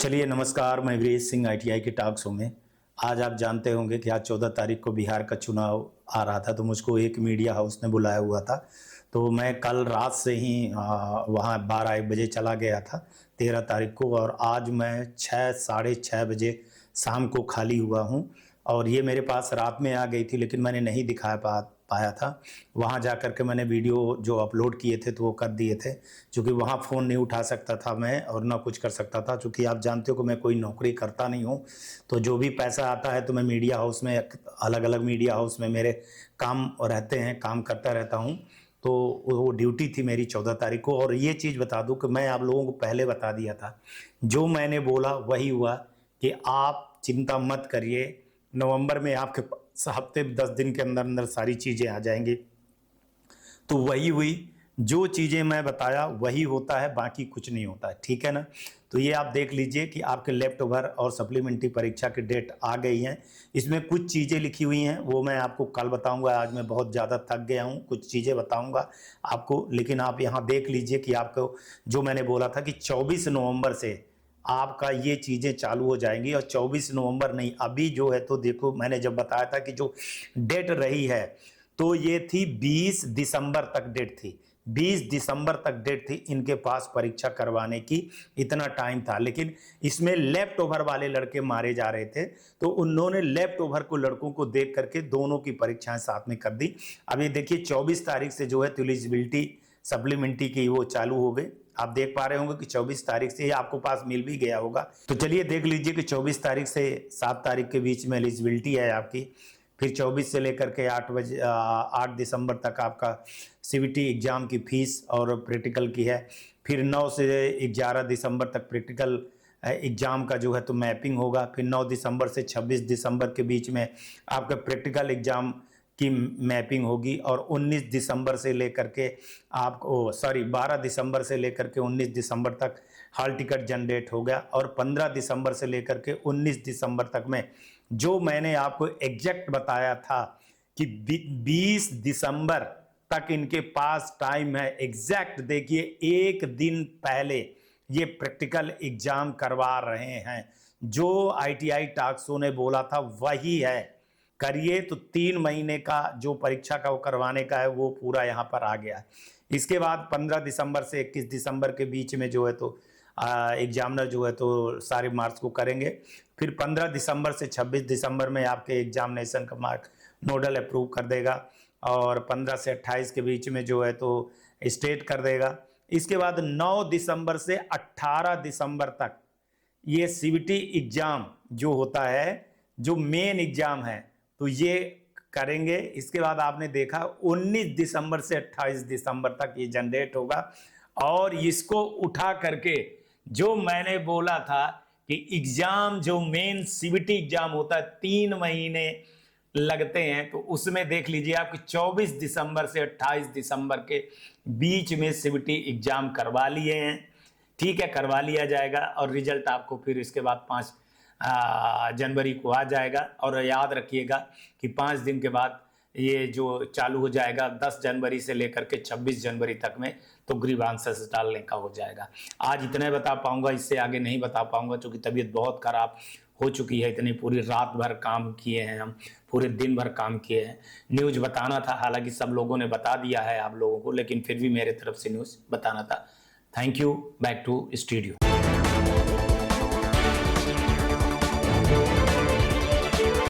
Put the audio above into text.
चलिए नमस्कार, मैं वीरेश सिंह ITI के टॉक शो में। आज आप जानते होंगे कि आज 14 तारीख को बिहार का चुनाव आ रहा था, तो मुझको एक मीडिया हाउस ने बुलाया हुआ था। तो मैं कल रात से ही वहाँ 12-1 बजे चला गया था 13 तारीख को, और आज मैं 6 साढ़े 6 बजे शाम को खाली हुआ हूँ। और ये मेरे पास रात में आ गई थी, लेकिन मैंने नहीं दिखा पाया था। वहाँ जा कर के मैंने वीडियो जो अपलोड किए थे तो वो कर दिए थे, क्योंकि वहाँ फ़ोन नहीं उठा सकता था मैं और ना कुछ कर सकता था, क्योंकि आप जानते हो कि मैं कोई नौकरी करता नहीं हूँ। तो जो भी पैसा आता है तो मैं मीडिया हाउस में, अलग अलग मीडिया हाउस में मेरे काम रहते हैं, काम करता रहता हूँ। तो वो ड्यूटी थी मेरी 14 तारीख को। और ये चीज़ बता दूं कि मैं आप लोगों को पहले बता दिया था, जो मैंने बोला वही हुआ, कि आप चिंता मत करिए, नवंबर में आपके हफ्ते 10 दिन के अंदर अंदर सारी चीज़ें आ जाएंगी। तो वही हुई, जो चीज़ें मैं बताया वही होता है, बाकी कुछ नहीं होता है, ठीक है ना। तो ये आप देख लीजिए कि आपके लेफ्ट ओवर और सप्लीमेंट्री परीक्षा की डेट आ गई हैं। इसमें कुछ चीज़ें लिखी हुई हैं, वो मैं आपको कल बताऊंगा। आज मैं बहुत ज़्यादा थक गया हूँ, कुछ चीज़ें बताऊंगा आपको, लेकिन आप यहाँ देख लीजिए कि आपको जो मैंने बोला था कि 24 नवंबर से आपका ये चीज़ें चालू हो जाएंगी। और 24 नवंबर नहीं, अभी जो है, तो देखो मैंने जब बताया था कि जो डेट रही है तो ये थी 20 दिसंबर तक डेट थी। 20 दिसंबर तक डेट थी इनके पास परीक्षा करवाने की, इतना टाइम था। लेकिन इसमें लेफ्ट ओवर वाले लड़के मारे जा रहे थे, तो उन्होंने लेफ्ट ओवर को लड़कों को देख करके दोनों की परीक्षाएं साथ में कर दी। अभी देखिए 24 तारीख से जो है तो एलिजिबिलिटी सप्लीमेंट्री की वो चालू हो गई। आप देख पा रहे होंगे कि 24 तारीख से ही आपको पास मिल भी गया होगा। तो चलिए देख लीजिए कि 24 तारीख से 7 तारीख के बीच में एलिजिबिलिटी है आपकी। फिर 24 से लेकर के 8 दिसंबर तक आपका CBT एग्ज़ाम की फीस और प्रैक्टिकल की है। फिर 9 से 11 दिसंबर तक प्रैक्टिकल एग्ज़ाम का जो है तो मैपिंग होगा। फिर 9 दिसंबर से 26 दिसंबर के बीच में आपका प्रैक्टिकल एग्ज़ाम की मैपिंग होगी। और 19 दिसंबर से लेकर के आपको 12 दिसंबर से लेकर के 19 दिसंबर तक हॉल टिकट जनरेट हो गया। और 15 दिसंबर से लेकर के 19 दिसंबर तक में जो मैंने आपको एग्जैक्ट बताया था कि 20 दिसंबर तक इनके पास टाइम है। एग्जैक्ट देखिए, एक दिन पहले ये प्रैक्टिकल एग्जाम करवा रहे हैं। जो ITI टॉक शो ने बोला था वही है, करिए। तो 3 महीने का जो परीक्षा का वो करवाने का है वो पूरा यहाँ पर आ गया है। इसके बाद 15 दिसंबर से 21 दिसंबर के बीच में जो है तो एग्जामिनर जो है तो सारे मार्क्स को करेंगे। फिर 15 दिसंबर से 26 दिसंबर में आपके एग्जामिनेशन का मार्क नोडल अप्रूव कर देगा। और 15 से 28 के बीच में जो है तो स्टेट कर देगा। इसके बाद 9 दिसंबर से 18 दिसंबर तक ये CBT एग्जाम जो होता है, जो मेन एग्जाम है, तो ये करेंगे। इसके बाद आपने देखा 19 दिसंबर से 28 दिसंबर तक ये जनरेट होगा। और इसको उठा करके जो मैंने बोला था कि एग्जाम जो मेन CBT एग्जाम होता है 3 महीने लगते हैं, तो उसमें देख लीजिए आपकी 24 दिसंबर से 28 दिसंबर के बीच में CBT एग्जाम करवा लिए हैं। ठीक है, करवा लिया जाएगा और रिजल्ट आपको फिर इसके बाद 5 जनवरी को आ जाएगा। और याद रखिएगा कि 5 दिन के बाद ये जो चालू हो जाएगा 10 जनवरी से लेकर के 26 जनवरी तक में, तो ग्रीवांसेस डालने का हो जाएगा। आज इतने बता पाऊंगा, इससे आगे नहीं बता पाऊंगा, क्योंकि तबीयत बहुत खराब हो चुकी है। इतनी पूरी रात भर काम किए हैं हम, पूरे दिन भर काम किए हैं। न्यूज़ बताना था, हालांकि सब लोगों ने बता दिया है आप लोगों को, लेकिन फिर भी मेरे तरफ से न्यूज़ बताना था। Thank you. Back to studio.